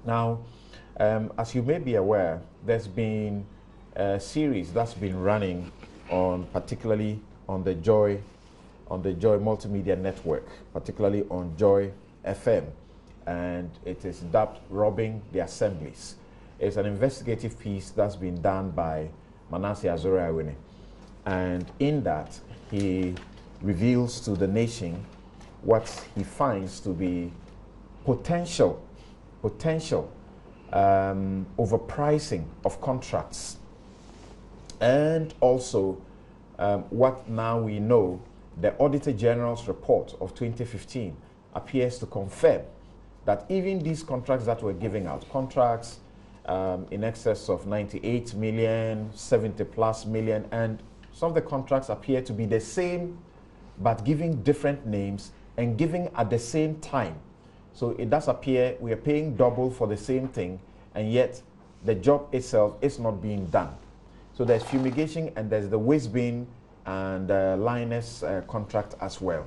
Now, as you may be aware, there's been a series that's been running on, particularly on the Joy Multimedia Network, particularly on Joy FM, and it is dubbed Robbing the Assemblies. It's an investigative piece that's been done by Manasseh Azore-Awene, and in that he reveals to the nation what he finds to be potential overpricing of contracts, and also what now we know the Auditor General's report of 2015 appears to confirm that even these contracts that were giving out, contracts in excess of 98 million, 70 plus million, and some of the contracts appear to be the same but giving different names and giving at the same time. So it does appear we are paying double for the same thing, and yet the job itself is not being done. So there's fumigation and there's the waste bin and Linus contract as well.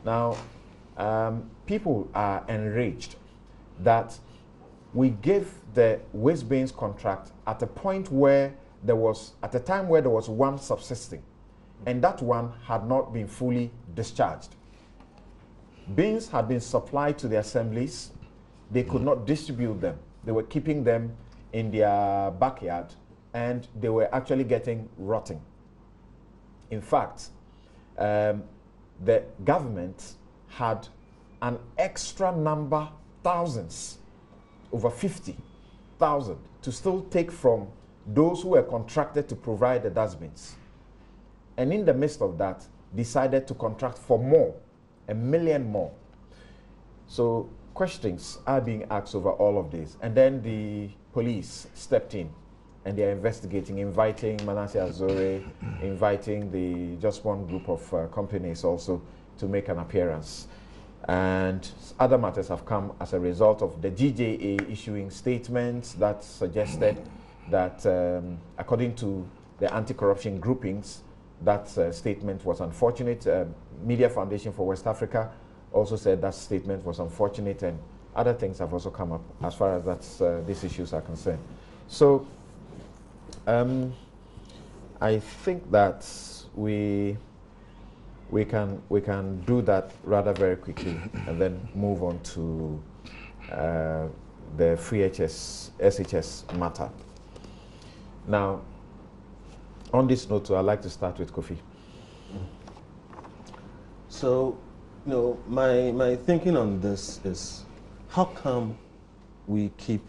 Now, people are enraged that we gave the waste bins contract at a point where there was, at a time where there was one subsisting, and that one had not been fully discharged. Bins had been supplied to the assemblies. They could not distribute them. They were keeping them in their backyard, and they were actually getting rotting. In fact, the government had an extra number, thousands, over 50,000, to still take from those who were contracted to provide the dustbins. And in the midst of that, decided to contract for more, 1 million more. So questions are being asked over all of this. And then the police stepped in and they are investigating, inviting Manasseh Azore, inviting the JOSPONG Group of companies also to make an appearance. And other matters have come as a result of the GJA issuing statements that suggested that, according to the anti-corruption groupings, that statement was unfortunate. Media Foundation for West Africa also said that statement was unfortunate, and other things have also come up as far as these issues are concerned. So I think that we can do that rather very quickly and then move on to the free SHS matter. Now, on this note, I'd like to start with Kofi. So, my thinking on this is, how come we keep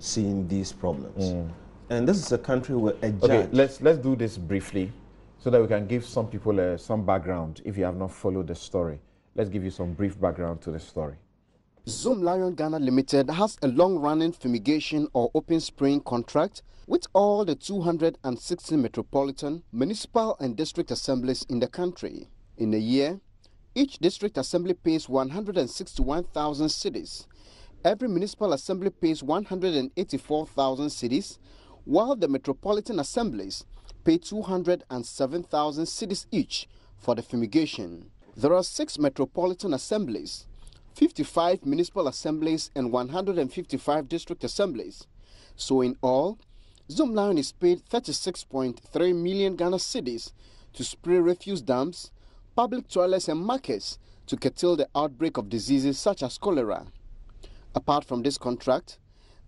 seeing these problems? And this is a country where a judge... Okay, let's do this briefly so that we can give some people some background if you have not followed the story. Let's give you some brief background to the story. Zoomlion Ghana Limited has a long-running fumigation or open spraying contract with all the 260 metropolitan, municipal and district assemblies in the country. In a year, each district assembly pays 161,000 cedis. Every municipal assembly pays 184,000 cedis, while the metropolitan assemblies pay 207,000 cedis each for the fumigation. There are 6 metropolitan assemblies, 55 municipal assemblies and 155 district assemblies. So in all, Zoomlion is paid 36.3 million Ghana cedis to spray refuse dumps, public toilets and markets to curtail the outbreak of diseases such as cholera. Apart from this contract,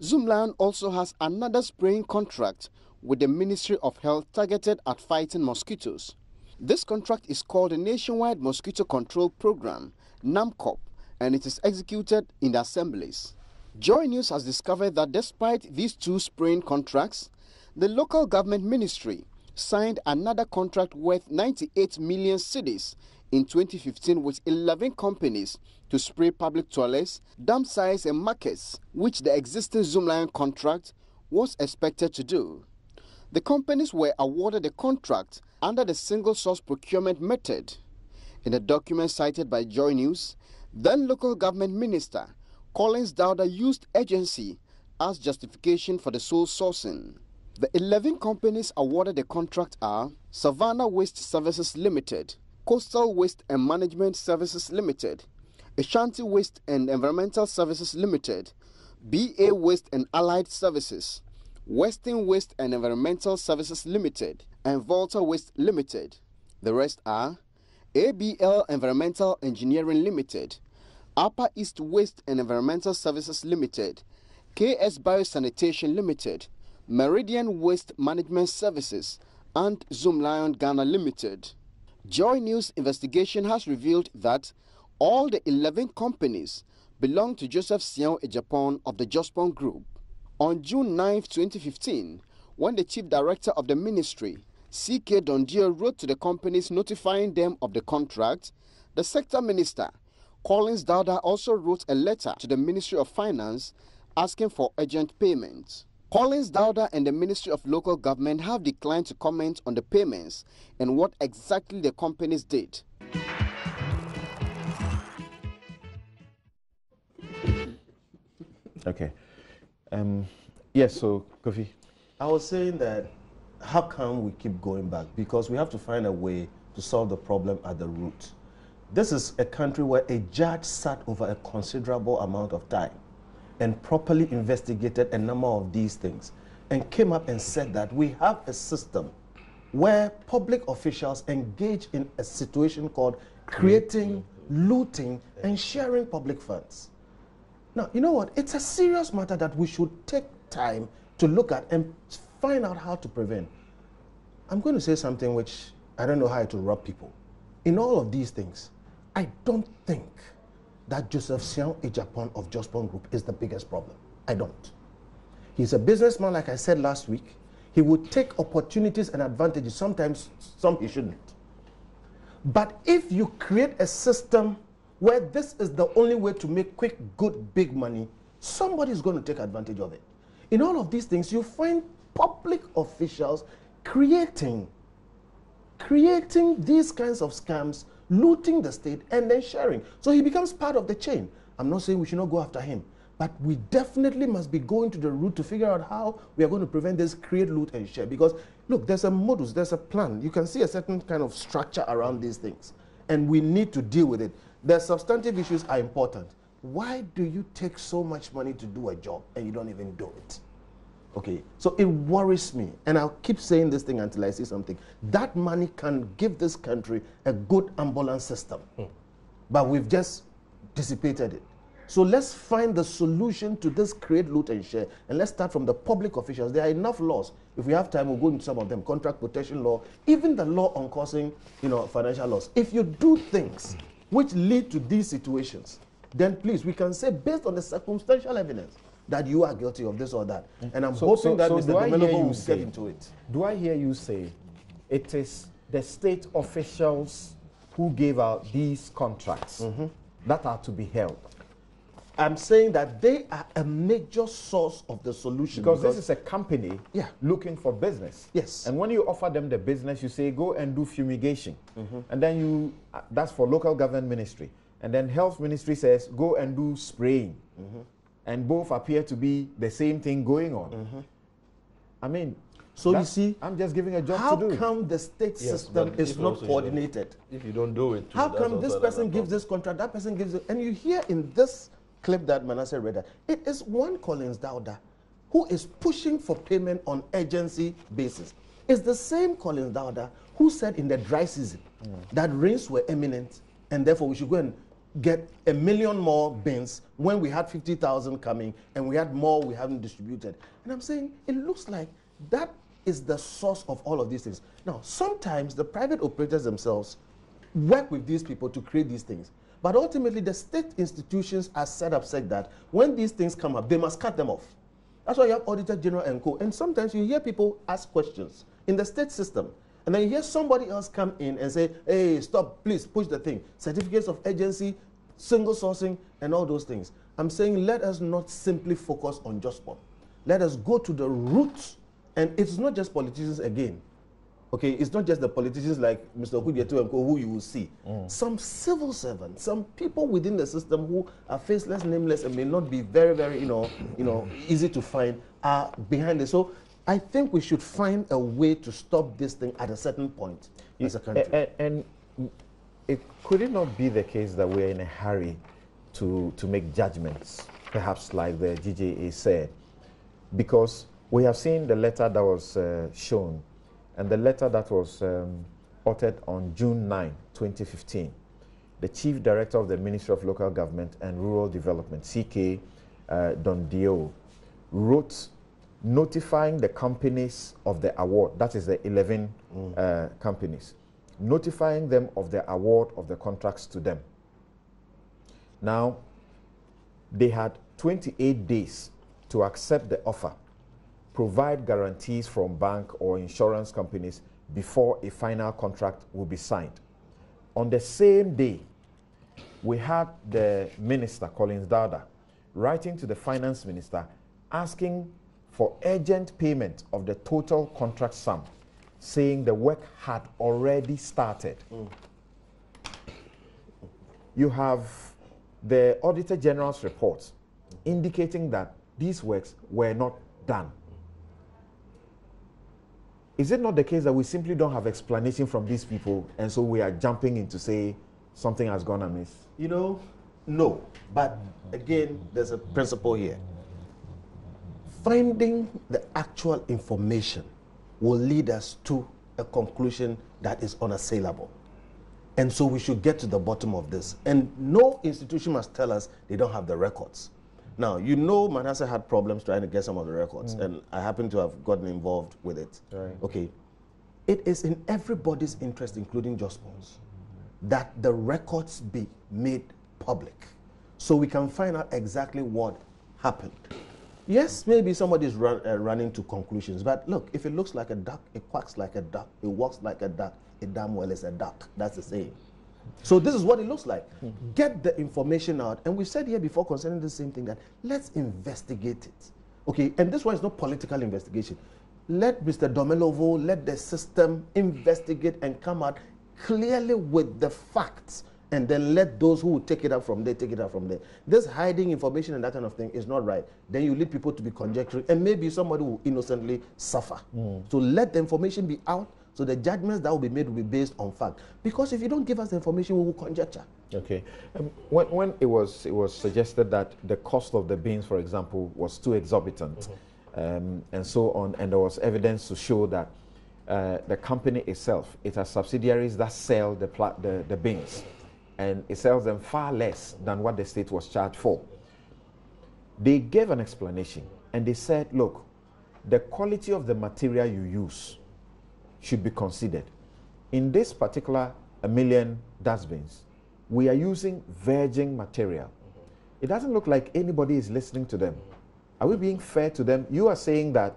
Zoomlion also has another spraying contract with the Ministry of Health targeted at fighting mosquitoes. This contract is called the Nationwide Mosquito Control Program, NAMCOP, and it is executed in the assemblies. JoyNews has discovered that despite these 2 spraying contracts, the local government ministry signed another contract worth 98 million cedis in 2015 with 11 companies to spray public toilets, dump sites and markets, which the existing Zoomlion contract was expected to do. The companies were awarded the contract under the single source procurement method. In a document cited by JoyNews, then local government minister Collins Dowda used agency as justification for the sole sourcing. The 11 companies awarded the contract are Savannah Waste Services Limited, Coastal Waste and Management Services Limited, Ashanti Waste and Environmental Services Limited, BA Waste and Allied Services, Western Waste and Environmental Services Limited, and Volta Waste Limited. The rest are ABL Environmental Engineering Limited, Upper East Waste and Environmental Services Limited, KS Biosanitation Limited, Meridian Waste Management Services, and Zoom Lion Ghana Limited. JoyNews investigation has revealed that all the 11 companies belong to Joseph Siao Ejapon of the JOSPONG Group. On June 9, 2015, when the Chief Director of the Ministry, C.K. Dondio, wrote to the companies notifying them of the contract, the Sector Minister, Collins Dauda, also wrote a letter to the Ministry of Finance asking for urgent payments. Collins Dauda and the Ministry of Local Government have declined to comment on the payments and what exactly the companies did. Okay. Yes, so Kofi. I was saying that how come we keep going back? Because we have to find a way to solve the problem at the root. This is a country where a judge sat over a considerable amount of time and properly investigated a number of these things and came up and said that we have a system where public officials engage in a situation called creating, looting, and sharing public funds. Now, you know what? It's a serious matter that we should take time to look at and find out how to prevent. I'm going to say something which I don't know how to rub people. In all of these things, I don't think that Joseph Siao Ejapon of JOSPONG Group is the biggest problem. I don't. He's a businessman, like I said last week. He would take opportunities and advantages. Sometimes, some he shouldn't. But if you create a system where this is the only way to make quick, good, big money, somebody's going to take advantage of it. In all of these things, you find public officials creating these kinds of scams, looting the state, and then sharing. So he becomes part of the chain. I'm not saying we should not go after him, but we definitely must be going to the root to figure out how we are going to prevent this create, loot, and share. Because, look, there's a modus, there's a plan. You can see a certain kind of structure around these things, and we need to deal with it. The substantive issues are important. Why do you take so much money to do a job and you don't even do it? Okay, so it worries me, and I'll keep saying this thing until I see something. That money can give this country a good ambulance system, but we've just dissipated it. So let's find the solution to this create, loot, and share, and let's start from the public officials. There are enough laws. If we have time, we'll go into some of them. Contract protection law, even the law on causing, financial loss. If you do things which lead to these situations, then please, we can say based on the circumstantial evidence that you are guilty of this or that. And I'm hoping that Mr. Domenico will get into it. Do I hear you say it is the state officials who gave out these contracts that are to be held? I'm saying that they are a major source of the solution. Because this is a company looking for business. Yes. And when you offer them the business, you say, go and do fumigation. And then that's for local government ministry. And then health ministry says, go and do spraying. And both appear to be the same thing going on. I mean, so you see, I'm just giving a job to do. How come the state system is not coordinated? If you don't do it, how come this person gives this contract, that person gives it, and you hear in this clip that Manasseh read, it is one Collins Dauda who is pushing for payment on urgency basis. It's the same Collins Dauda who said in the dry season that rains were imminent and therefore we should go and get 1 million more bins when we had 50,000 coming and we had more we haven't distributed. And I'm saying it looks like that is the source of all of these things. Now, sometimes the private operators themselves work with these people to create these things. But ultimately, the state institutions are set up such that when these things come up, they must cut them off. That's why you have Auditor General and co. And sometimes you hear people ask questions in the state system. And then you hear somebody else come in and say, hey, stop, please push the thing. Certificates of urgency, single sourcing, and all those things. I'm saying let us not simply focus on JOSPONG. Let us go to the roots. And it's not just politicians again. Okay, it's not just the politicians like Mr. Okudieto and co who you will see. Some civil servants, some people within the system who are faceless, nameless, and may not be very, very, easy to find are behind it. So I think we should find a way to stop this thing at a certain point as a country. And could it not be the case that we're in a hurry to make judgments, perhaps like the GJA said, because we have seen the letter that was shown, and the letter that was authored on June 9, 2015. The Chief Director of the Ministry of Local Government and Rural Development, CK Dondio, wrote notifying the companies of the award, that is the 11 companies, notifying them of the award of the contracts to them. Now, they had 28 days to accept the offer, provide guarantees from bank or insurance companies before a final contract will be signed. On the same day, we had the minister, Collins Dowda, writing to the finance minister asking for urgent payment of the total contract sum, saying the work had already started. You have the Auditor General's report indicating that these works were not done. Is it not the case that we simply don't have explanation from these people, and so we are jumping in to say something has gone amiss? You know, no. But again, there's a principle here. Finding the actual information will lead us to a conclusion that is unassailable. And so we should get to the bottom of this. And no institution must tell us they don't have the records. Now, you know Manasseh had problems trying to get some of the records, and I happen to have gotten involved with it. Right. Okay. It is in everybody's interest, including JOSPONG's, that the records be made public so we can find out exactly what happened. Yes, maybe somebody is running to conclusions, but look, if it looks like a duck, it quacks like a duck, it walks like a duck, it damn well is a duck. That's the saying. So this is what it looks like. Get the information out, and we said here before concerning the same thing that let's investigate it. Okay, and this one is not political investigation. Let Mr. Domelovo, let the system investigate and come out clearly with the facts, and then let those who will take it up from there, take it up from there. This hiding information and that kind of thing is not right. Then you lead people to be conjecturing, and maybe somebody will innocently suffer. So let the information be out, so the judgments that will be made will be based on fact. Because if you don't give us the information, we will conjecture. Okay. When it was suggested that the cost of the beans, for example, was too exorbitant, and so on, and there was evidence to show that the company itself, it has subsidiaries that sell the beans, and it sells them far less than what the state was charged for. They gave an explanation, and they said, look, the quality of the material you use should be considered. In this particular 1 million dustbins, we are using virgin material. It doesn't look like anybody is listening to them. Are we being fair to them? You are saying that,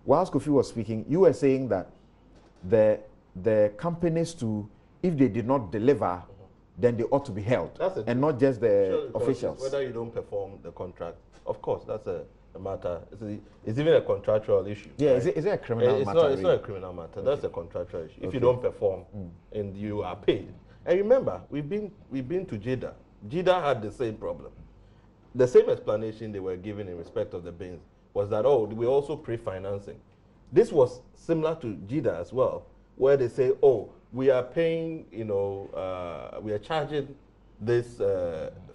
whilst Kofi was speaking, you were saying that the companies, if they did not deliver, then they ought to be held, and not just the officials. Whether you don't perform the contract, of course, that's a matter. It's even a contractual issue. Yeah, right? is it a criminal matter? It's not a criminal matter. Okay. That's a contractual issue. If you don't perform and you are paid. And remember, we've been to JIDA. JIDA had the same problem. The same explanation they were given in respect of the bins was that, oh, we also pre-financing. This was similar to JIDA as well, where they say, oh, we are paying, we are charging this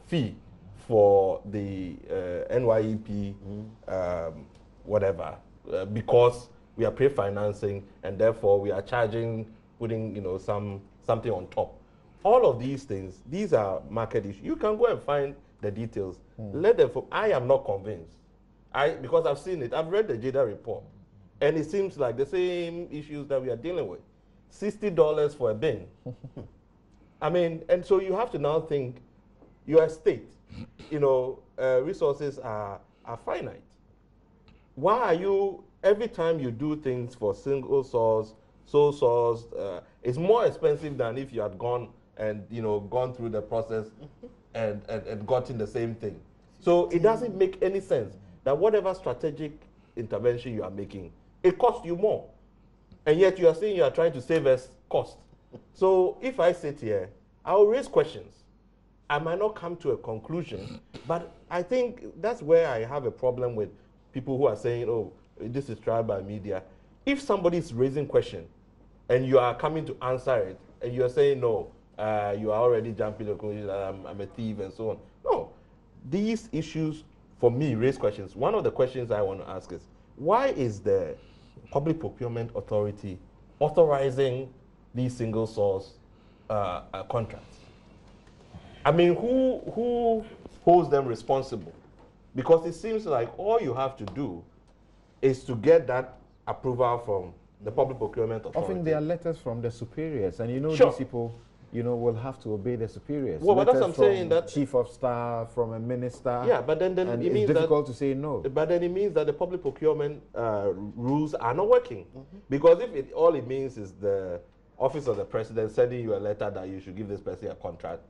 fee for the NYEP, whatever, because we are pre-financing, and therefore we are putting, something on top. All of these things, these are market issues. You can go and find the details. Let them. I am not convinced. Because I've seen it. I've read the JIDA report, and it seems like the same issues that we are dealing with. $60 for a bin. I mean, and so you have to now think, you're a state. Resources are finite. Why are you, every time you do things for single source, sole source, it's more expensive than if you had gone and gone through the process and gotten the same thing. So it doesn't make any sense that whatever strategic intervention you are making, it costs you more. And yet you are saying you are trying to save us cost. So if I sit here, I will raise questions. I might not come to a conclusion, but I think that's where I have a problem with people who are saying, oh, this is trial by media. If somebody is raising question and you are coming to answer it, and you are saying, no, you are already jumping to the conclusion that I'm a thief and so on. No, these issues, for me, raise questions. One of the questions I want to ask is, why is the Public Procurement Authority authorizing these single source contracts? I mean, who holds them responsible? Because it seems like all you have to do is to get that approval from the Public Procurement Authority. Often there are letters from the superiors, and Sure. these people, will have to obey the superiors. Well, but that's Letters what I'm saying, from that chief of staff, from a minister. Yeah, but then and it it's means difficult to say no. But then it means that the public procurement rules are not working. Because if all it means is the office of the president sending you a letter that you should give this person a contract,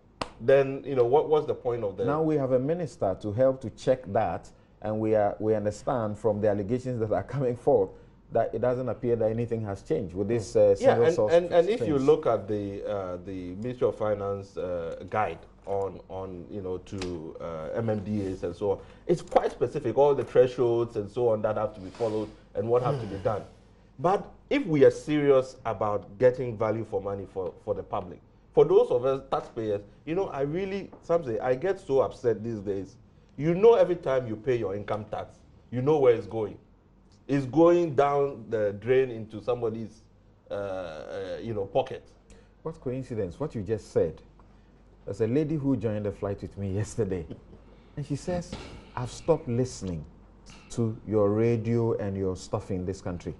then what's the point of that? Now we have a minister to help to check that, and we understand from the allegations that are coming forth that it doesn't appear that anything has changed with this single source. And if you look at the Ministry of Finance guide on to MMDAs and so on, it's quite specific, all the thresholds and so on that have to be followed and what have to be done. But if we are serious about getting value for money for the public, for those of us taxpayers, I get so upset these days. Every time you pay your income tax, you know where it's going. It's going down the drain into somebody's, pocket. What coincidence, what you just said. There's a lady who joined the flight with me yesterday, and she says, I've stopped listening to your radio and your stuff in this country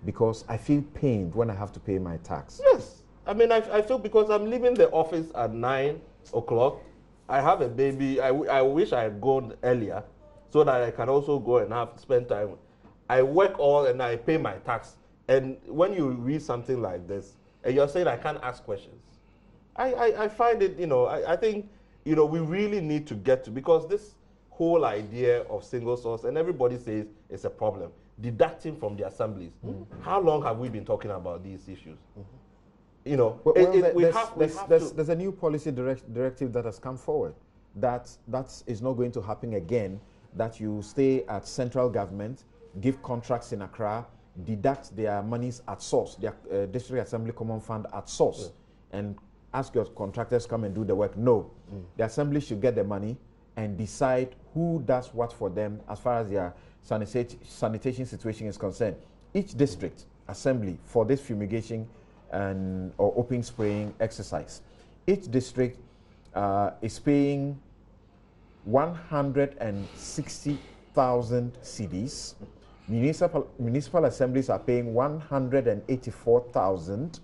because I feel pained when I have to pay my tax. Yes. I mean, I feel because I'm leaving the office at 9 o'clock. I have a baby. I wish I had gone earlier so that I can also go and spend time. I work all and I pay my tax. And when you read something like this, and you're saying I can't ask questions, I find it, I think, we really need to get to, because this whole idea of single source, and everybody says it's a problem, deducting from the assemblies. How long have we been talking about these issues? There's a new policy directive that has come forward that is not going to happen again, that you stay at central government, give contracts in Accra, deduct their monies at source, their District Assembly Common Fund at source, and ask your contractors come and do the work. No. The Assembly should get the money and decide who does what for them as far as their sanitation situation is concerned. Each district assembly for this fumigation or open spraying exercise, each district is paying 160,000 cedis. Municipal assemblies are paying 184,000.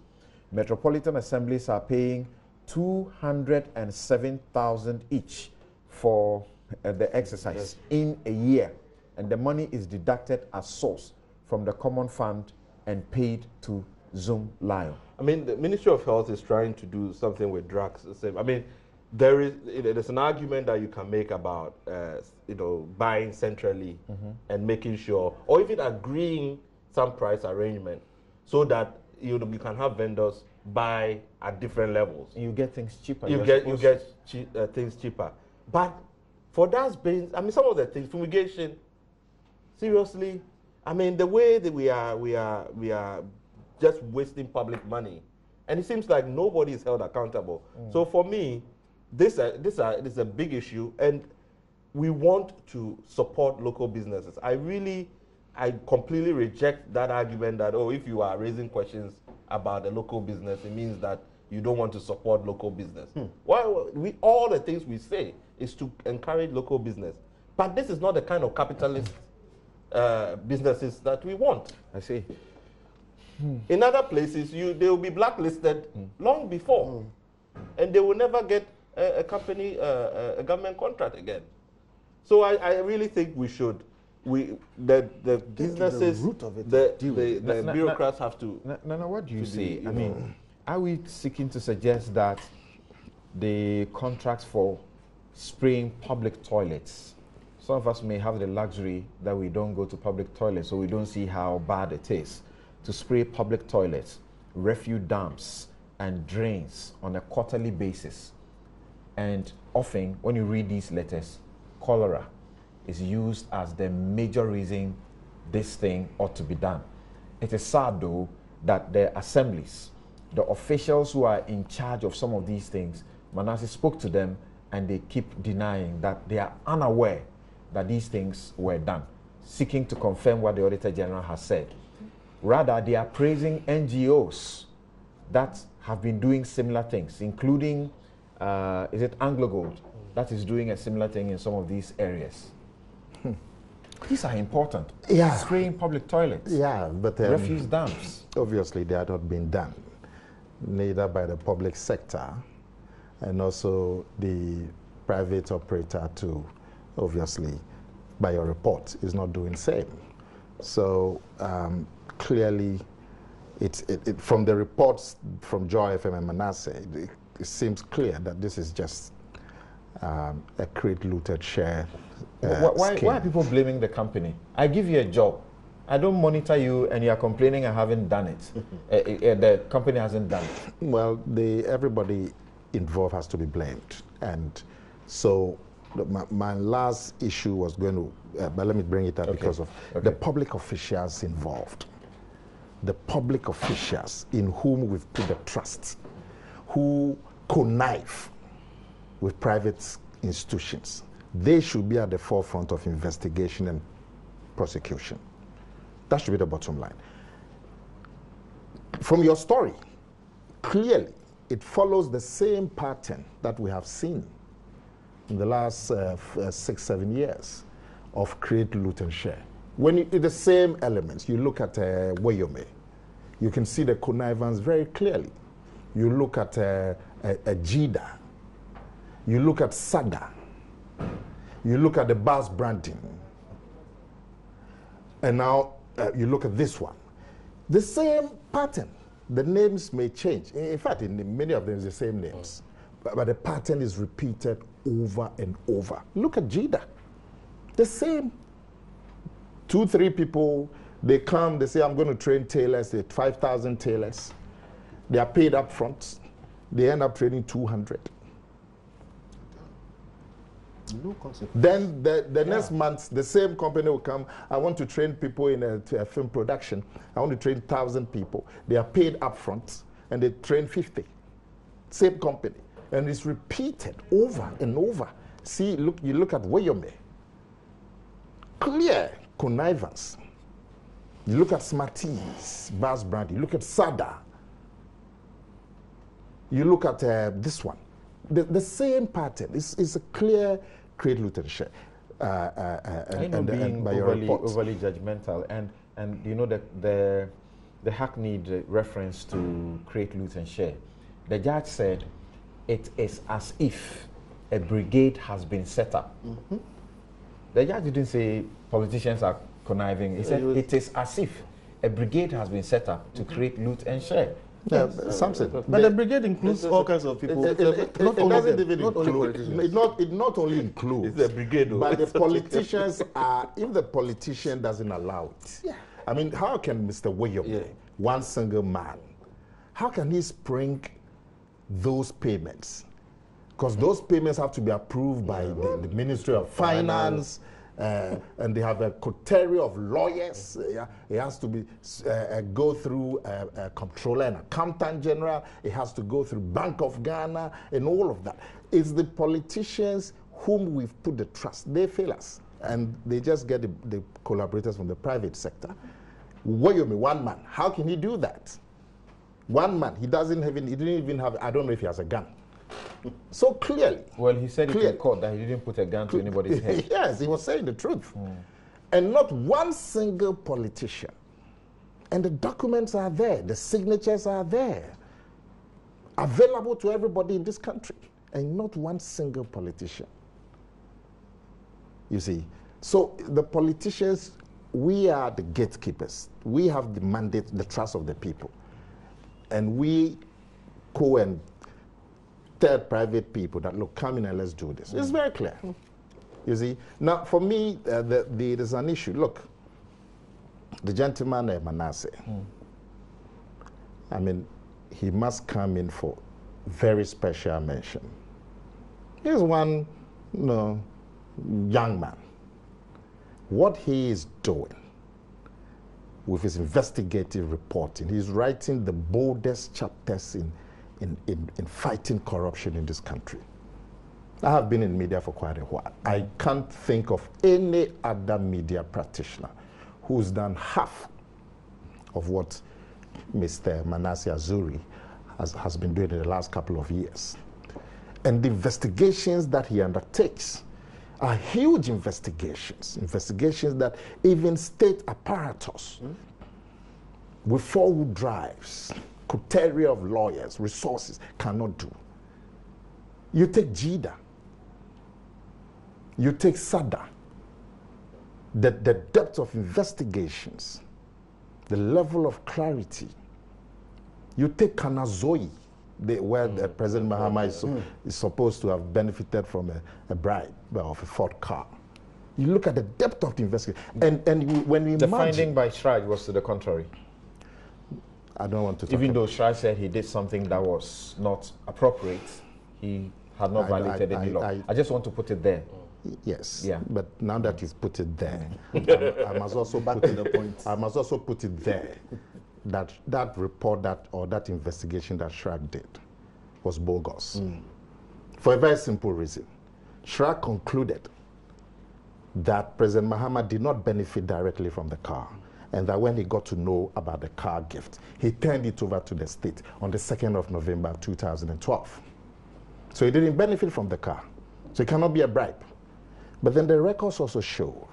Metropolitan assemblies are paying 207,000 each for the exercise in a year, and the money is deducted as source from the common fund and paid to Zoom Lion. I mean, the Ministry of Health is trying to do something with drugs. I mean, there's an argument that you can make about buying centrally and making sure, or even agreeing some price arrangement so that you can have vendors buy at different levels. You get things cheaper. You get things cheaper. But for that, some of the things, fumigation, seriously, I mean, the way that we are just wasting public money, and it seems like nobody is held accountable. So for me, this is a big issue, and we want to support local businesses. I completely reject that argument that, if you are raising questions about the local business, it means that you don't want to support local business. Well, all the things we say is to encourage local business. But this is not the kind of capitalist businesses that we want. I see. In other places, they will be blacklisted long before, and they will never get a government contract again. So I really think we should. The businesses, the bureaucrats have to. Nana, what do you say? I mean, are we seeking to suggest that the contracts for spraying public toilets, some of us may have the luxury that we don't go to public toilets, so we don't see how bad it is to spray public toilets, refuse dumps, and drains on a quarterly basis. And often, when you read these letters, cholera is used as the major reason this thing ought to be done. It is sad, though, that the assemblies, the officials who are in charge of some of these things, Manasseh spoke to them and they keep denying that they are unaware that these things were done, seeking to confirm what the Auditor General has said. Rather, they are praising NGOs that have been doing similar things, including, is it AngloGold, that is doing a similar thing in some of these areas. These are important. Yeah. Spraying public toilets. Yeah, but refuse dumps. Obviously, they are not being done, neither by the public sector, and also the private operator too. Obviously, by your report, is not doing the same. So clearly, from the reports from Joy FM and Manasseh, it seems clear that this is just a create, looted, share. Why are people blaming the company? I give you a job. I don't monitor you, and you are complaining I haven't done it. The company hasn't done it. Well, everybody involved has to be blamed. And so my last issue was going to, but let me bring it up because of the public officials involved. The public officials in whom we've put the trust, who connive with private institutions. They should be at the forefront of investigation and prosecution. That should be the bottom line. From your story, clearly, it follows the same pattern that we have seen in the last 6-7 years of create, loot, and share. When the same elements, you look at Wayome, you can see the connivance very clearly. You look at Jida, you look at Sada, you look at the bus branding, and now you look at this one. The same pattern. The names may change. In fact, in many of them, it's the same names. But the pattern is repeated over and over. Look at Jida. The same. 2-3 people, they come, they say, I'm going to train tailors, 5,000 tailors. They are paid up front. They end up training 200. No consequence. Then the next month, the same company will come. I want to train people in a film production. I want to train 1,000 people. They are paid up front, and they train 50. Same company. And it's repeated over and over. See, you look at Wayome. Clear connivance. You look at Smarties, Bas Brandy. You look at Sada. You look at this one. The same pattern. It's a clear create, loot, and share. And by overly judgmental. And you know the hackneyed reference to create, loot, and share. The judge said it is as if a brigade has been set up. Mm-hmm. The judge didn't say politicians are conniving. He said it is as if a brigade has been set up to create, loot, and share. Yeah, something. But the brigade includes all kinds of people. It doesn't even include. It not only includes. It's the brigade. But the politicians are, if the politician doesn't allow it. Yeah. I mean, how can Mr. Wayome, one single man, how can he spring those payments? Because those payments have to be approved by the Ministry of Finance, and they have a coterie of lawyers. It has to be go through a controller and accountant general. It has to go through Bank of Ghana and all of that. It's the politicians whom we've put the trust. They fail us, and they just get the collaborators from the private sector. Wayome, one man, how can he do that? One man, he didn't even have, I don't know if he has a gun. So clearly. Well, he said in court that he didn't put a gun to anybody's head. Yes, he was saying the truth. And not one single politician. And the documents are there, the signatures are there, available to everybody in this country. And not one single politician. You see, so the politicians, we are the gatekeepers. We have the mandate, the trust of the people. And we go and tell private people that, look, come in and let's do this. It's very clear. You see? Now, for me, there's an issue. Look, the gentleman, Manasseh, I mean, he must come in for very special mention. He's one, young man. What he is doing with his investigative reporting, he's writing the boldest chapters in fighting corruption in this country. I have been in media for quite a while. I can't think of any other media practitioner who's done half of what Mr. Manasseh Azuri has been doing in the last couple of years. And the investigations that he undertakes are huge investigations that even state apparatus with four-wheel drives, coterie of lawyers, resources cannot do. You take JIDA, you take SADA, the depth of investigations, the level of clarity. You take Kanazoi, where President Mahama is supposed to have benefited from a bribe of a Ford car. You look at the depth of the investigation. And when we The imagine, finding by Shraj was to the contrary. I don't want to talk Even about though Shraj said he did something that was not appropriate, he had not violated any law. I just want to put it there. Yes, Yeah. but now that he's put it there, I must also put it, the point. I must also put it there that report or that investigation that Shrag did was bogus for a very simple reason. Shrag concluded that President Mahama did not benefit directly from the car, and that when he got to know about the car gift, he turned it over to the state on the 2nd of November 2012. So he didn't benefit from the car. So it cannot be a bribe. But then the records also show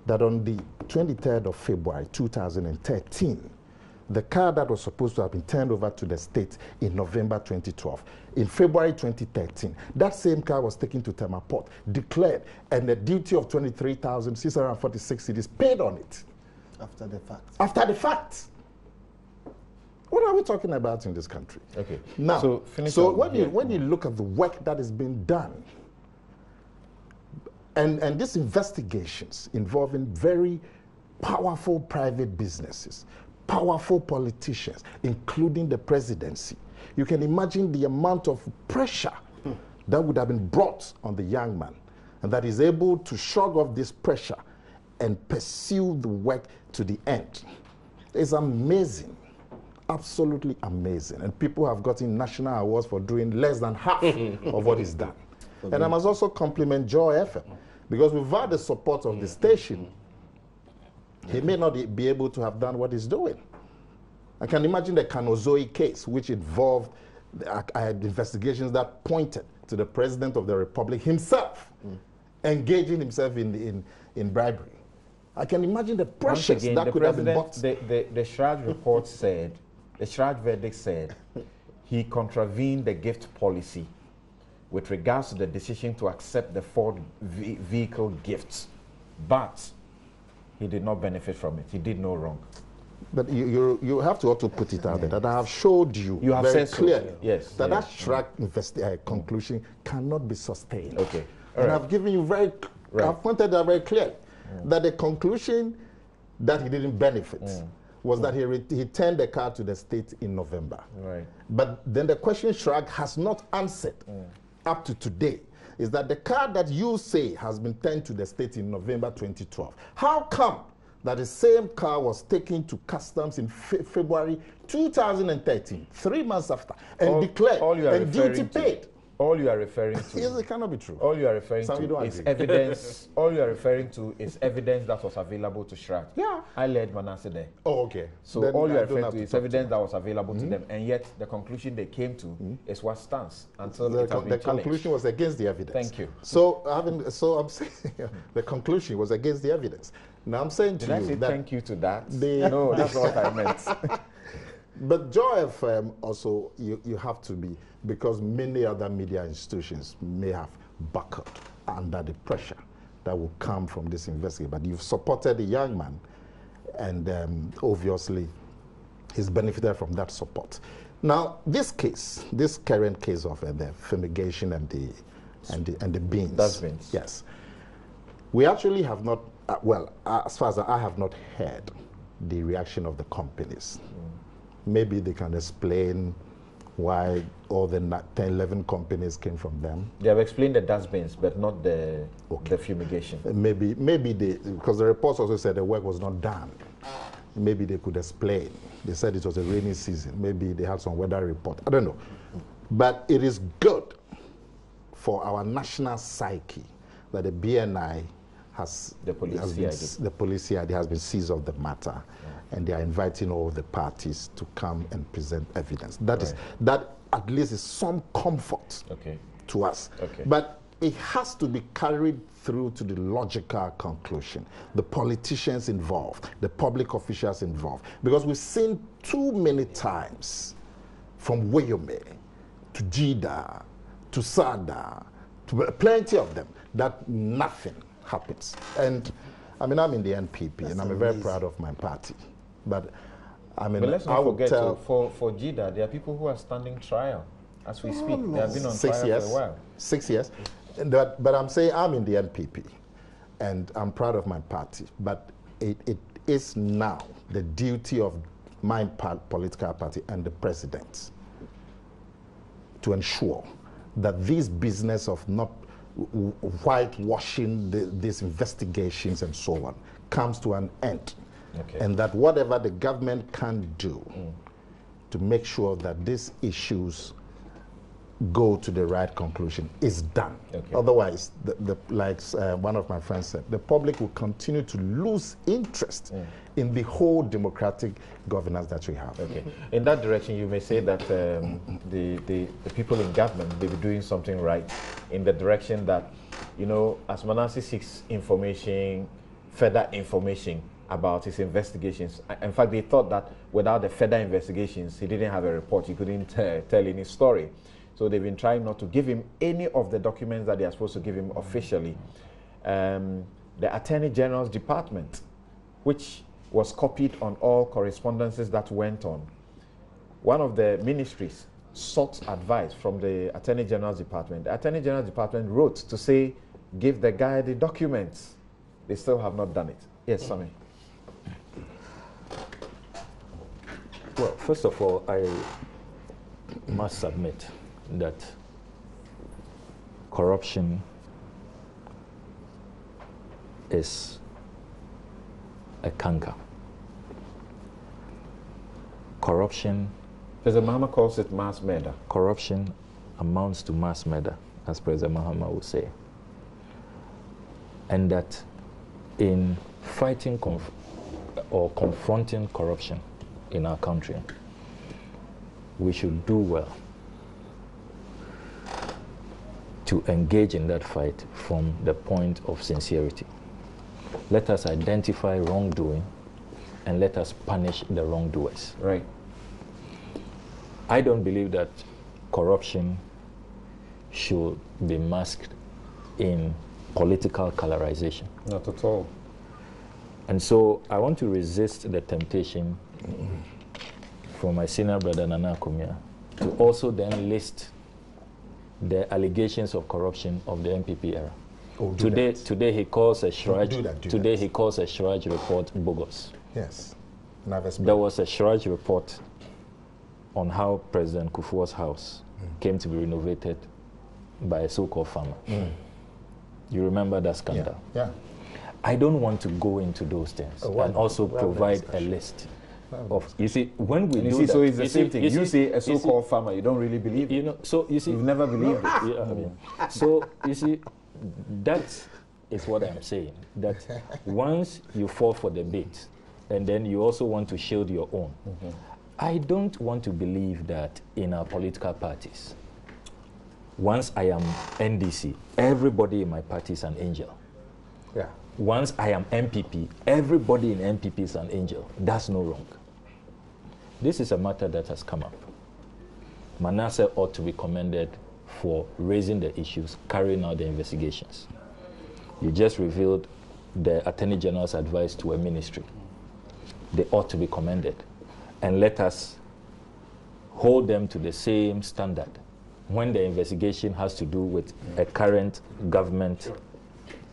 that on the 23rd of February 2013, the car that was supposed to have been turned over to the state in November 2012, in February 2013, that same car was taken to Tema Port, declared, and a duty of 23,646 cedis paid on it. After the fact. After the fact. What are we talking about in this country? Okay. Now, so when you look at the work that is being done, and these investigations involving very powerful private businesses, powerful politicians, including the presidency, you can imagine the amount of pressure that would have been brought on the young man, and that is able to shrug off this pressure and pursue the work to the end. It's amazing. Absolutely amazing. And people have gotten national awards for doing less than half of what is done. And I must also compliment Joy FM, because without the support of the station, he may not be able to have done what he's doing. I can imagine the Kanozoi case, which involved investigations that pointed to the President of the Republic himself engaging himself in bribery. I can imagine the pressures that could have been bought. The Shraj report said, the Shraj verdict said, he contravened the gift policy with regards to the decision to accept the Ford vehicle gifts, but he did not benefit from it. He did no wrong. But you have to also put it out there that I have showed you, have very said clearly so. that Shrag conclusion cannot be sustained. Okay. And I've given you I've pointed out very clearly that the conclusion that he didn't benefit was that he turned the car to the state in November. Right. But then the question Shrag has not answered up to today is that the car that you say has been turned to the state in November 2012, how come that the same car was taken to customs in February 2013, 3 months after, and declared and duty paid? All you are referring to. Yes, it cannot be true. All you are referring to is evidence. All you are referring to is evidence that was available to Shraj. Yeah. I led Manasseh there. Oh, okay. So then all you are referring to is evidence that was available to them, and yet the conclusion they came to is what stands until it has been the challenged. conclusion was against the evidence. Thank you. So I'm saying the conclusion was against the evidence. Now I'm saying to Did I you say that thank you to that? No, that's not what I meant. But Joy FM also, you have to be, because many other media institutions may have buckled under the pressure that will come from this investigation. But you've supported the young man, and obviously he's benefited from that support. Now, this case, this current case of the fumigation and the beans. Dustbins. Yes. We actually have not, as far as I have not heard the reaction of the companies. Maybe they can explain why all the 10, 11 companies came from them. They have explained the dustbins, but not the fumigation. Maybe they, because the reports also said the work was not done. Maybe they could explain. They said it was a rainy season. Maybe they had some weather report. I don't know. But it is good for our national psyche that the BNI has, the police CID has been seized of the matter, and they are inviting all the parties to come and present evidence. That at least is some comfort to us. But it has to be carried through to the logical conclusion. The politicians involved, the public officials involved, because we've seen too many times from Weyome to Jida to Sada, to plenty of them, that nothing happens. And I mean, I'm in the NPP, and I'm very proud of my party. But I mean, let's not forget, for Jida, there are people who are standing trial as we speak. They have been on trial for a while. 6 years. But I'm saying I'm in the NPP, and I'm proud of my party. But it is now the duty of my political party and the president to ensure that this business of not whitewashing these investigations and so on comes to an end. And that whatever the government can do to make sure that these issues go to the right conclusion is done. Otherwise, like one of my friends said, the public will continue to lose interest in the whole democratic governance that we have. In that direction, you may say that the people in government, they be doing something right in the direction that, you know, as Manasseh seeks information, further information about his investigations. In fact, they thought that without the further investigations, he didn't have a report, he couldn't tell any story. So they've been trying not to give him any of the documents that they are supposed to give him officially. The Attorney General's Department, which was copied on all correspondences that went on, one of the ministries sought advice from the Attorney General's Department. The Attorney General's Department wrote to say, give the guy the documents. They still have not done it. Yes, Sami. Well, first of all, I must submit that corruption is a canker. Corruption... President Mahama calls it mass murder. Corruption amounts to mass murder, as President Mahama would say. And that in fighting or confronting corruption in our country, we should do well to engage in that fight from the point of sincerity. Let us identify wrongdoing and let us punish the wrongdoers. Right. I don't believe that corruption should be masked in political colorization. Not at all. And so I want to resist the temptation from my senior brother Nana Akumia to also then list the allegations of corruption of the MPP era. Today he calls a Shraj report bogus. Yes. There was a Shraj report on how President Kufuor's house came to be renovated by a so-called farmer. You remember that scandal? Yeah. I don't want to go into those things and also provide a list of, you see, when we do that. So it's the same thing. You say a so-called farmer, you don't really believe it. You know, so you see, you've never believed it. Yeah, I mean, so you see, that is what I'm saying. That once you fall for the bait, and then you also want to shield your own. I don't want to believe that in our political parties, once I am NDC, everybody in my party is an angel. Yeah. Once I am MPP, everybody in MPP is an angel. That's no wrong. This is a matter that has come up. Manasseh ought to be commended for raising the issues, carrying out the investigations. You just revealed the Attorney General's advice to a ministry. They ought to be commended. And let us hold them to the same standard when the investigation has to do with a current government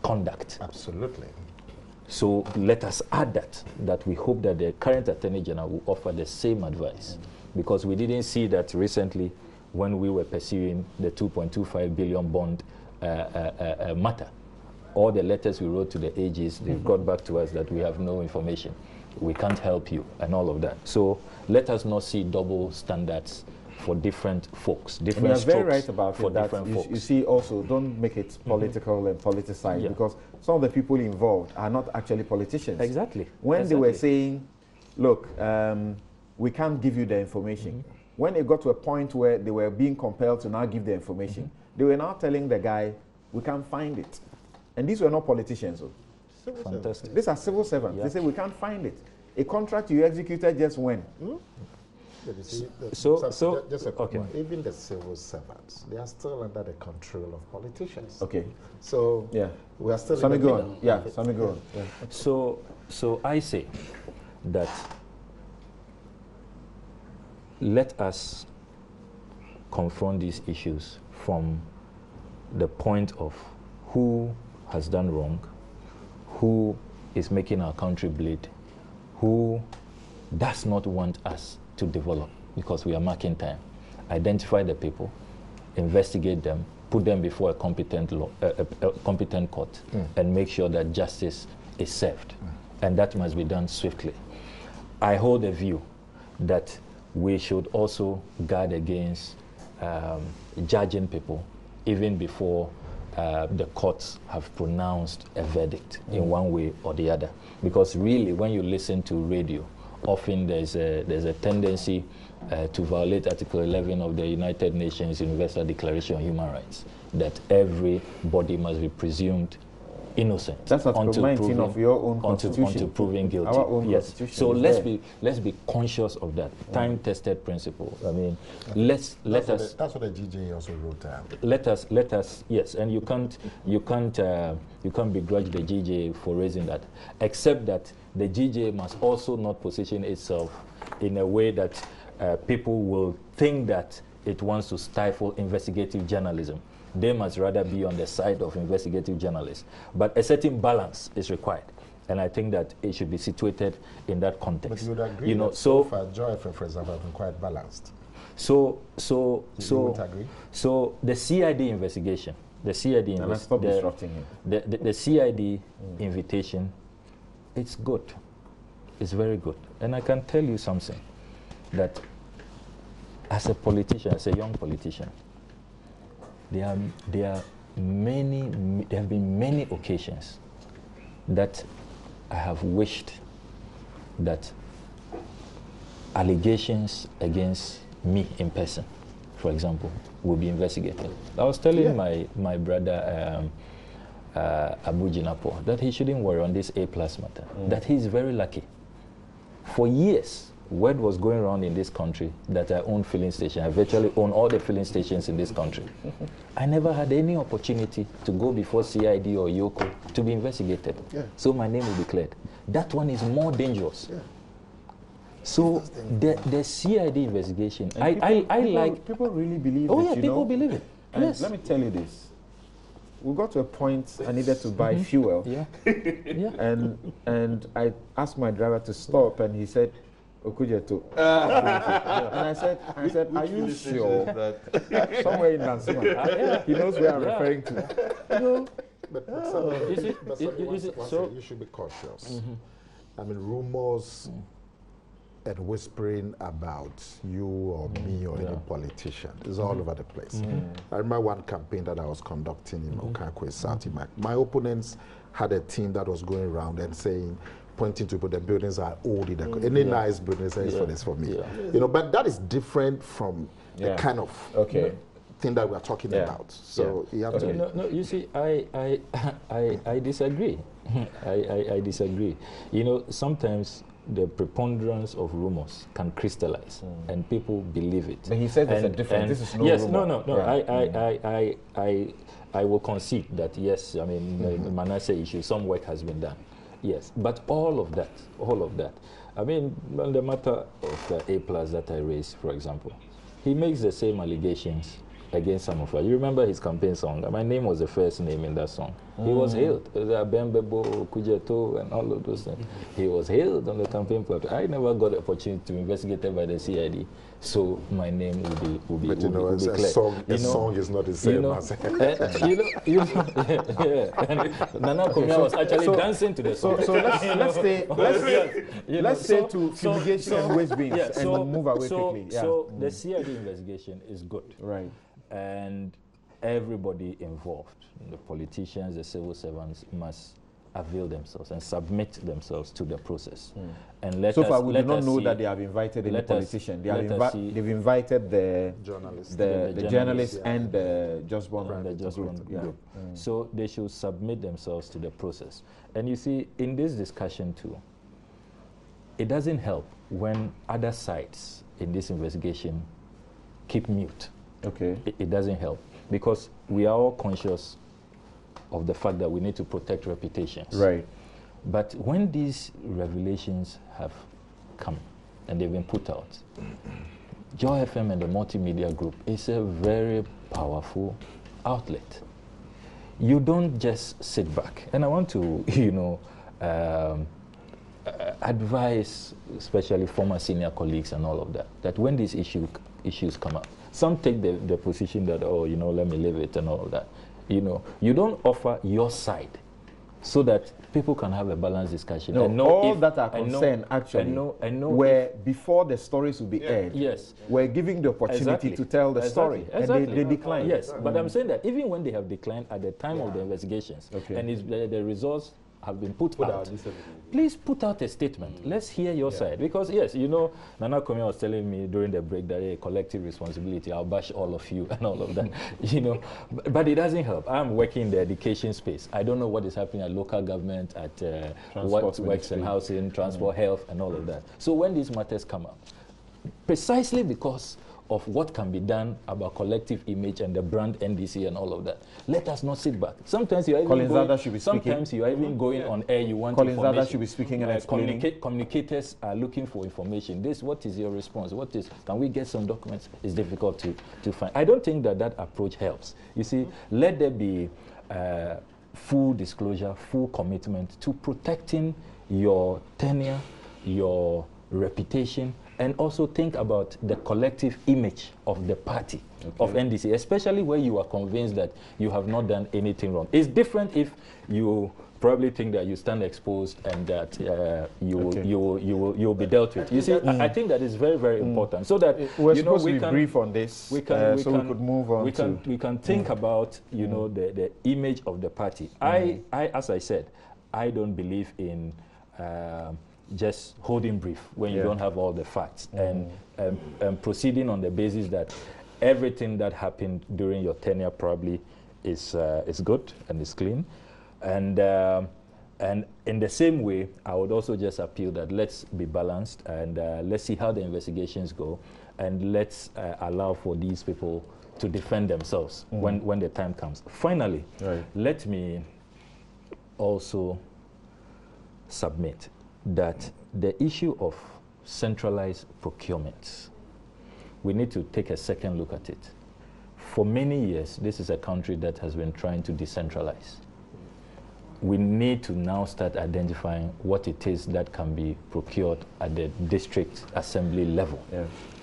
conduct. Absolutely. So let us add that we hope that the current Attorney General will offer the same advice, because we didn't see that recently when we were pursuing the 2.25 billion bond matter. All the letters we wrote to the AGs, they got back to us that we have no information, we can't help you, and all of that. So let us not see double standards for different folks, And different you're very strokes right about for it, that different folks. you see also, don't make it political and politicized, Yeah. because some of the people involved are not actually politicians. Exactly. When they were saying, look, we can't give you the information, when it got to a point where they were being compelled to now give the information, they were now telling the guy, we can't find it. And these were not politicians. Fantastic. These are civil servants. Yeah. They say, we can't find it. A contract you executed just when? But you see, just a quick okay. one. Even the civil servants, they are still under the control of politicians. Okay. So Yeah. we are still Sammy, in the go middle. on. Yeah, Sammy, go on. Yeah. So I say that let us confront these issues from the point of who has done wrong, who is making our country bleed, who does not want us to develop because we are marking time. Identify the people, investigate them, put them before a competent court, and make sure that justice is served. And that must be done swiftly. I hold a view that we should also guard against judging people even before the courts have pronounced a verdict in one way or the other. Because really, when you listen to radio, often there's a tendency to violate Article 11 of the United Nations Universal Declaration of Human Rights, that everybody must be presumed innocent. That's Article 19 of your own constitution. Until proven guilty. Our own yes. constitution. So let's be conscious of that time-tested principle. I mean, let us. That's what the GJ also wrote down. Let us. Yes, and you can't begrudge the GJ for raising that, except that the GJ must also not position itself in a way that people will think that it wants to stifle investigative journalism. They must rather be on the side of investigative journalists. But a certain balance is required. And I think that it should be situated in that context. But you would agree that so far Joy FM, for example, have been quite balanced. So you would agree? So the CID investigation, the CID invitation, it's good. It's very good. And I can tell you something, that as a politician, as a young politician, there have been many occasions that I have wished that allegations against me in person, for example, will be investigated. I was telling my brother Abu Jinapo that he shouldn't worry on this A+ matter, that he's very lucky. For years, word was going around in this country that I own filling stations. I virtually own all the filling stations in this country. I never had any opportunity to go before CID or Yoko to be investigated. Yeah. So my name will be cleared. That one is more dangerous. Yeah. So the CID investigation, people really believe it. Oh yeah, people believe it. And yes. Let me tell you this. We got to a point I needed to buy fuel. Yeah. Yeah. And I asked my driver to stop, and he said, Okujeto. And I said, are you sure? Somewhere in Nansima. He knows where I'm referring to. You should be cautious. I mean, rumors and whispering about you or me or any politician is all over the place. I remember one campaign that I was conducting in Okakwe, South Imak. My opponents had a team that was going around and saying, pointing to the buildings are old. Any nice building says for this for me. Yeah. You know, but that is different from the kind of thing that we are talking about. So you have to. No, you see, I disagree. I disagree. You know, sometimes the preponderance of rumors can crystallize, and people believe it. But he said there's a difference. This is no yes, rumor. no. I will concede that yes. I mean, the Manasseh issue, some work has been done. Yes, but all of that. I mean, on the matter of the A+ that I raised, for example, he makes the same allegations against some of us. You remember his campaign song? My name was the first name in that song. He was hailed. Bembebo, Kujeto, and all of those things. He was hailed on the campaign platform. I never got the opportunity to be investigated by the CID, so my name will be But you know, cleared. a song is not the same as Nana Komia was actually dancing to the song. So let's say to fumigation and waste bins and move away quickly. Yeah. So the CID investigation is good. Right. And everybody involved, the politicians, the civil servants, must avail themselves and submit themselves to the process. And so far, we do not know that they have invited any politician. They've invited the journalists, the journalists and the JOSPONG Group. So they should submit themselves to the process. And you see, in this discussion too, it doesn't help when other sides in this investigation keep mute. Okay. It doesn't help, because we are all conscious of the fact that we need to protect reputations. Right. But when these revelations have come and they've been put out, Joy FM and the multimedia group is a very powerful outlet. You don't just sit back. And I want to, advise, especially former senior colleagues and all of that, that when these issues come up, some take the position that, let me leave it and all of that. You don't offer your side so that people can have a balanced discussion. No, all that are concerned actually where before the stories will be aired, yes, we're giving the opportunity to tell the story, and they decline. Yes, but I'm saying that even when they have declined at the time of the investigations, and the results have been put out, please put out a statement. Let's hear your side. Because, yes, Nana Komia was telling me during the break that a collective responsibility, I'll bash all of you and all of that, But it doesn't help. I'm working in the education space. I don't know what is happening at local government, at what works in housing, transport, health, and all of that. So when these matters come up, precisely because of what can be done about collective image and the brand NDC and all of that, let us not sit back. Sometimes you are even going on air. You want information. Should be speaking and explaining. Communicators are looking for information. What is your response? Can we get some documents? It's difficult to find. I don't think that approach helps. You see, let there be full disclosure, full commitment to protecting your tenure, your reputation, and also think about the collective image of the party, of NDC, especially where you are convinced that you have not done anything wrong. It's different if you probably think that you stand exposed and that you'll be dealt with. You see, I think that is very, very important. So that we're supposed to be brief on this, we could move on. We can think about the image of the party. I, as I said, I don't believe in just holding brief when you don't have all the facts and proceeding on the basis that everything that happened during your tenure probably is good and is clean. And in the same way, I would also just appeal that let's be balanced and let's see how the investigations go, and let's allow for these people to defend themselves when the time comes. Finally, let me also submit that the issue of centralized procurement, we need to take a second look at it. For many years, this is a country that has been trying to decentralize. We need to now start identifying what it is that can be procured at the district assembly level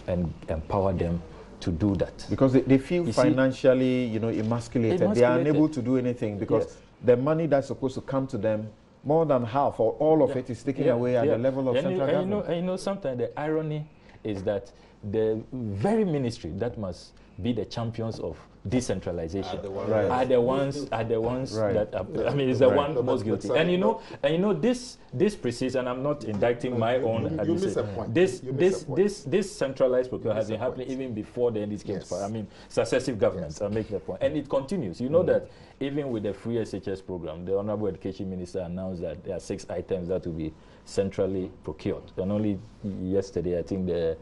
and empower them to do that. Because they feel financially, emasculated. They are unable to do anything because the money that's supposed to come to them, more than half or all of it is taken away at the level of central government. Sometimes the irony is that the very ministry that must be the champions of decentralization are the ones that is the one most guilty. And this precedes, and I'm not indicting my own. You miss a point. This centralized procurement has been happening even before the NDC came to power. Successive governments are making the point, and it continues. You know that even with the free SHS program, the Honorable Education Minister announced that there are 6 items that will be centrally procured. And only yesterday, I think the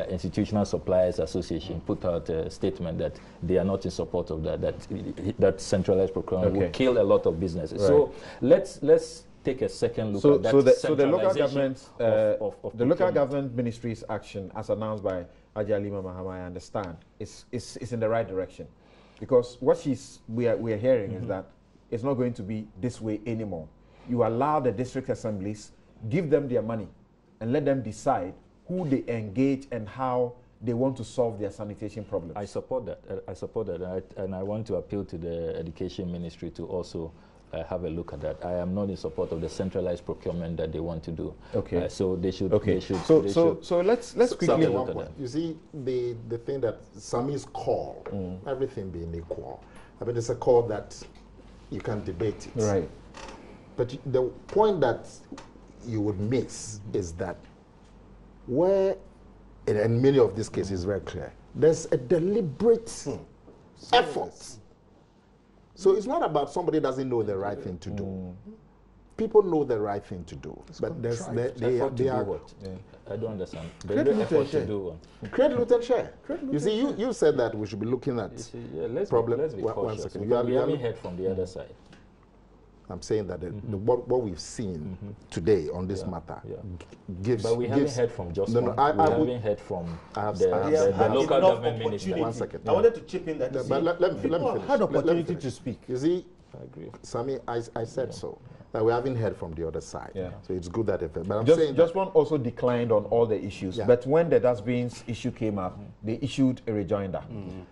Institutional Suppliers Association put out a statement that they are not in support of that centralized procurement will kill a lot of businesses. So let's take a second look at that. So the local government, the local government ministry's action, as announced by Ajalima Mahama, I understand, is in the right direction, because what we are hearing is that it's not going to be this way anymore. You allow the district assemblies, give them their money, and let them decide who they engage and how they want to solve their sanitation problems. I support that. I support that, and I want to appeal to the Education Ministry to also have a look at that. I am not in support of the centralized procurement that they want to do. Okay. So they should. Okay. So let's quickly look at that. You see, the thing that Sami's call, everything being equal. I mean, it's a call that you can debate it. Right. But the point that you would miss is that where, in many of these cases, very clear, there's a deliberate effort. So it's not about somebody doesn't know the right thing to do. People know the right thing to do, but they are what? Yeah. I don't understand. Create effort to do what? Create root and share. You see, you said that we should be looking at let's be cautious. One second. We haven't heard from the other side. I'm saying that what we've seen today on this matter gives. But we haven't heard from JOSPONG. We haven't heard from the local government minister. 1 second. I wanted to chip in that. But let me finish. Had opportunity to speak. You see, I agree. Sami, I said so. That we haven't heard from the other side. Yeah. So it's good that but I'm just, saying JOSPONG also declined on all the issues. But when the dustbins issue came up, they issued a rejoinder.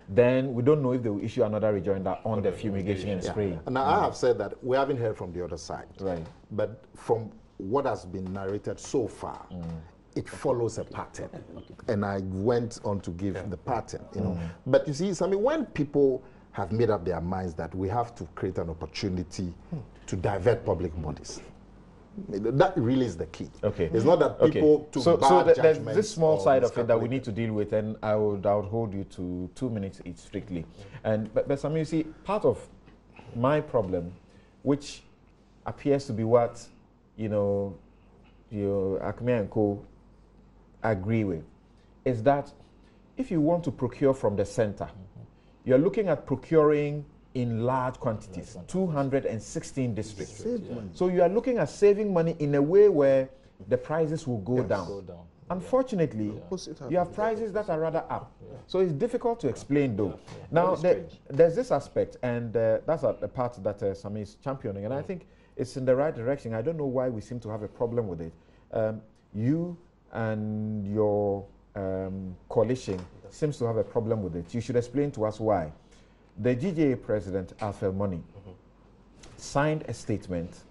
Then we don't know if they will issue another rejoinder on the fumigation and spraying. And I have said that we haven't heard from the other side. Right. But from what has been narrated so far, it follows a pattern. And I went on to give the pattern. You know. But you see, Sami, when people have made up their minds that we have to create an opportunity to divert public monies, that really is the key. Okay. It's not that people so bad there's this small side of it that we need to deal with, and I would hold you to 2 minutes each strictly. And but Sami, you see, part of my problem, which appears to be what your Acme and Co agree with, is that if you want to procure from the center, you're looking at procuring in large quantities, 216 districts. So you are looking at saving money in a way where the prices will go down. Unfortunately, you have prices that are rather up. So it's difficult to explain though. Now, there's this aspect, and that's the part that Sami is championing, and I think it's in the right direction. I don't know why we seem to have a problem with it. You and your coalition seems to have a problem with it. You should explain to us why. The GJA president, Alfred Money, signed a statement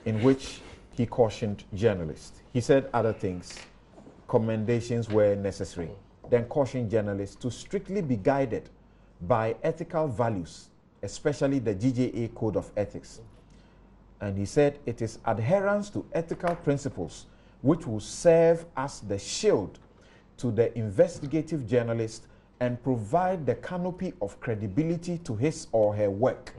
in which he cautioned journalists. He said other things, commendations were necessary, then cautioned journalists to strictly be guided by ethical values, especially the GJA Code of Ethics. And he said it is adherence to ethical principles which will serve as the shield to the investigative journalist and provide the canopy of credibility to his or her work.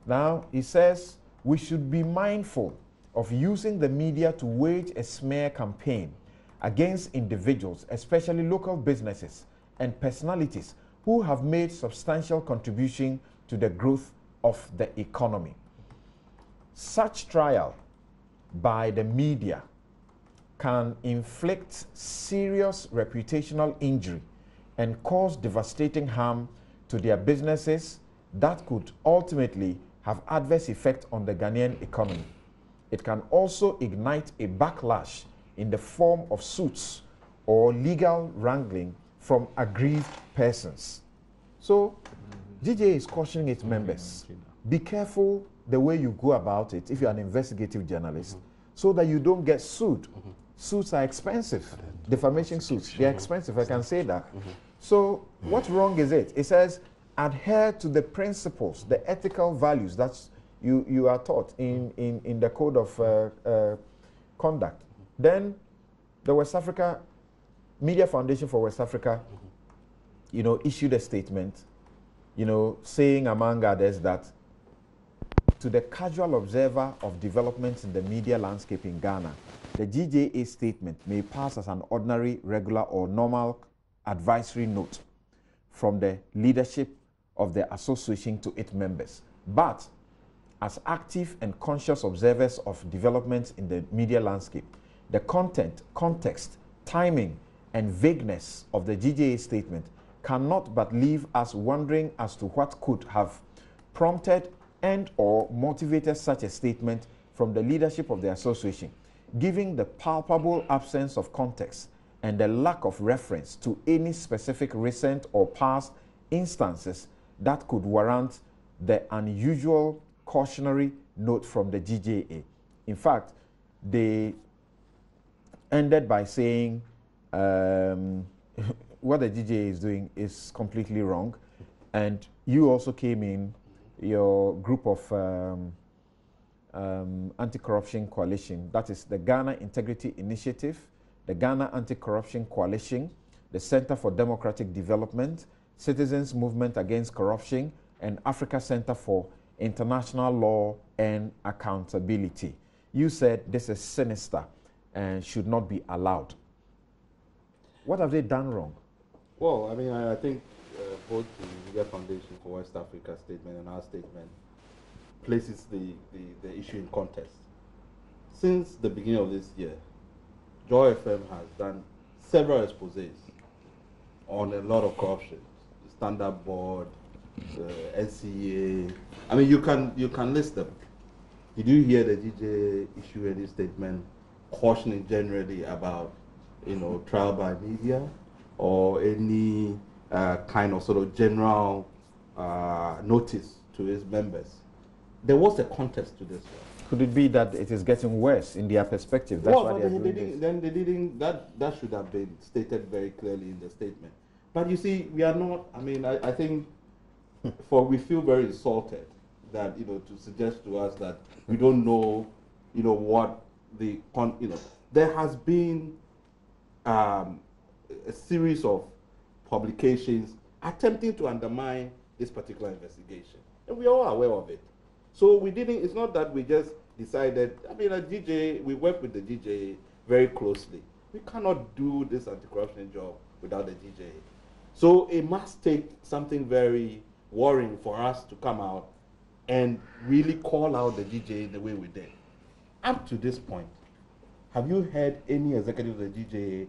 Now, he says we should be mindful of using the media to wage a smear campaign against individuals, especially local businesses and personalities who have made substantial contribution to the growth of the economy. Such trial by the media can inflict serious reputational injury and cause devastating harm to their businesses that could ultimately have adverse effect on the Ghanaian economy. It can also ignite a backlash in the form of suits or legal wrangling from aggrieved persons. So, GJA is cautioning its members, be careful the way you go about it if you're an investigative journalist, so that you don't get sued. Suits are expensive. Defamation suits, they're expensive, I can say that. So what's wrong is it? It says adhere to the principles, the ethical values that you are taught in the code of conduct. Then the West Africa, Media Foundation for West Africa, issued a statement, saying among others that to the casual observer of developments in the media landscape in Ghana, the GJA statement may pass as an ordinary, regular, or normal advisory note from the leadership of the association to its members. But as active and conscious observers of developments in the media landscape, the content, context, timing, and vagueness of the GJA statement cannot but leave us wondering as to what could have prompted and or motivated such a statement from the leadership of the association, given the palpable absence of context and the lack of reference to any specific recent or past instances that could warrant the unusual cautionary note from the GJA. In fact, they ended by saying what the GJA is doing is completely wrong. And you also came in, your group of anti-corruption coalition, that is the Ghana Integrity Initiative, the Ghana Anti-Corruption Coalition, the Center for Democratic Development, Citizens Movement Against Corruption, and Africa Center for International Law and Accountability. You said this is sinister and should not be allowed. What have they done wrong? Well, I mean, I think both the Media Foundation for West Africa statement and our statement places the issue in context. Since the beginning of this year, Joy FM has done several exposés on a lot of corruption. The Standard Board, the NCA. I mean, you can list them. Did you hear the DJ issue any statement cautioning generally about, trial by media, or any kind of sort of general notice to his members? There was a context to this one. Could it be that it is getting worse in their perspective? That's why they are doing this. Then they didn't. That should have been stated very clearly in the statement. But you see, we are not. I mean, I think we feel very insulted that to suggest to us that we don't know, what the there has been a series of publications attempting to undermine this particular investigation, and we are all aware of it. So we didn't. It's not that we just decided. I mean, at DJ, we work with the DJ very closely. We cannot do this anti-corruption job without the DJ. So it must take something very worrying for us to come out and really call out the DJ the way we did. Up to this point, have you heard any executive of the DJ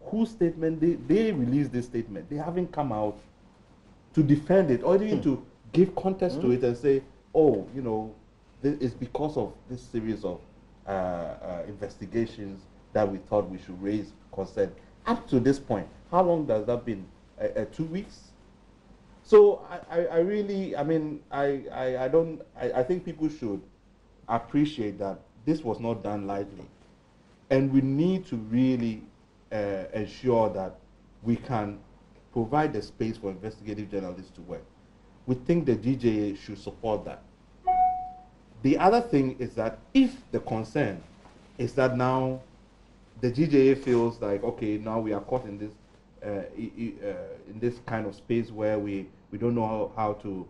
whose statement they released this statement? They haven't come out to defend it or even to give context to it and say, oh, it's because of this series of investigations that we thought we should raise concern. Up to this point, how long has that been? 2 weeks? So I think people should appreciate that this was not done lightly. And we need to really ensure that we can provide the space for investigative journalists to work. We think the GJA should support that. The other thing is that if the concern is that now the GJA feels like, okay, now we are caught in this kind of space where we don't know how to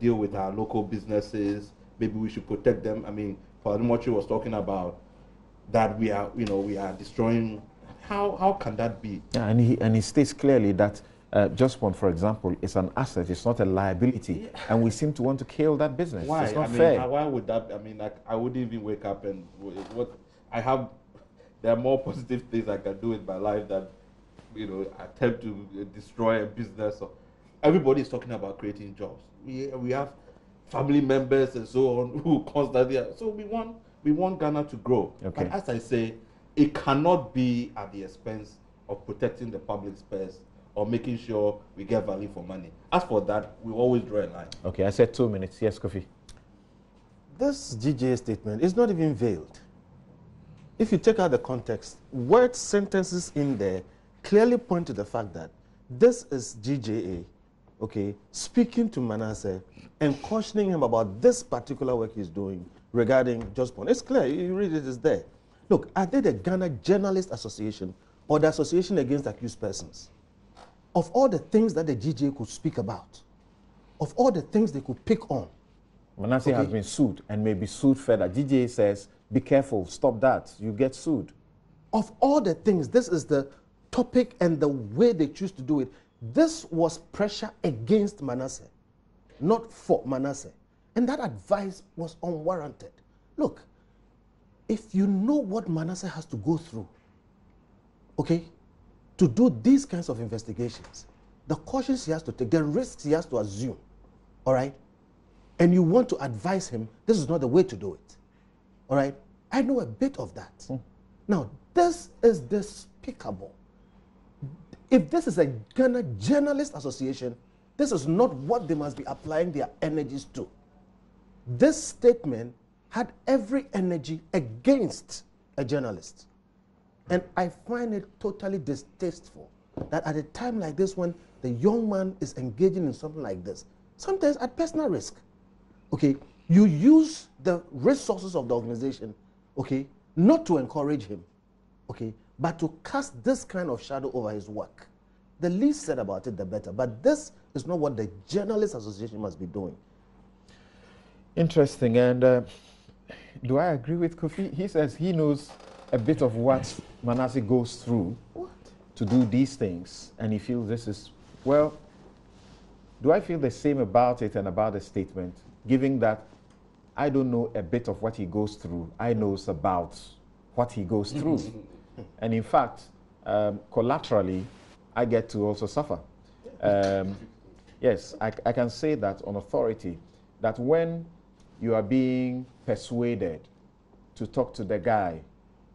deal with our local businesses, maybe we should protect them. I mean, Father Mochi was talking about that we are destroying. How can that be? Yeah, and he states clearly that JOSPONG, for example, is an asset, it's not a liability. Yeah. And we seem to want to kill that business. Why? It's not fair. Why would that? I mean, I wouldn't even wake up and there are more positive things I can do in my life than, attempt to destroy a business. Everybody is talking about creating jobs. We have family members and so on who constantly. So we want Ghana to grow. Okay. But as I say, it cannot be at the expense of protecting the public space or making sure we get value for money. As for that, we always draw a line. Okay, I said 2 minutes. Yes, Kofi. This GJA statement is not even veiled. If you take out the context, word sentences in there clearly point to the fact that this is GJA, okay, speaking to Manasseh and cautioning him about this particular work he's doing regarding JOSPONG. It's clear, you read it, it's there. Look, are they the Ghana Journalist Association or the Association Against Accused Persons? Of all the things that the GJA could speak about, of all the things they could pick on. Manasseh has been sued and may be sued further. GJA says, be careful, stop that, you get sued. Of all the things, this is the topic and the way they choose to do it. This was pressure against Manasseh, not for Manasseh. And that advice was unwarranted. Look, if you know what Manasseh has to go through, okay, to do these kinds of investigations, the cautions he has to take, the risks he has to assume, all right, and you want to advise him, this is not the way to do it. All right? I know a bit of that. Now, this is despicable. If this is a Ghana Journalist Association, this is not what they must be applying their energies to. This statement had every energy against a journalist. And I find it totally distasteful that at a time like this, when the young man is engaging in something like this, sometimes at personal risk, okay, you use the resources of the organization, okay, not to encourage him, okay, but to cast this kind of shadow over his work. The least said about it, the better. But this is not what the Journalists Association must be doing. Interesting. And do I agree with Kofi? He says he knows a bit of what Manasseh goes through to do these things, and he feels this is, well, do I feel the same about it and about the statement, given that I don't know a bit of what he goes through, I know about what he goes through. And in fact, collaterally, I get to also suffer. Yes, I can say that on authority, that when you are being persuaded to talk to the guy,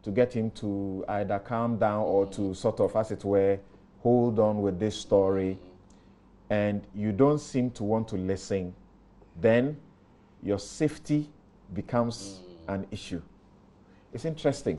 to get him to either calm down or to sort of, as it were, hold on with this story, and you don't seem to want to listen, then your safety becomes an issue. It's interesting.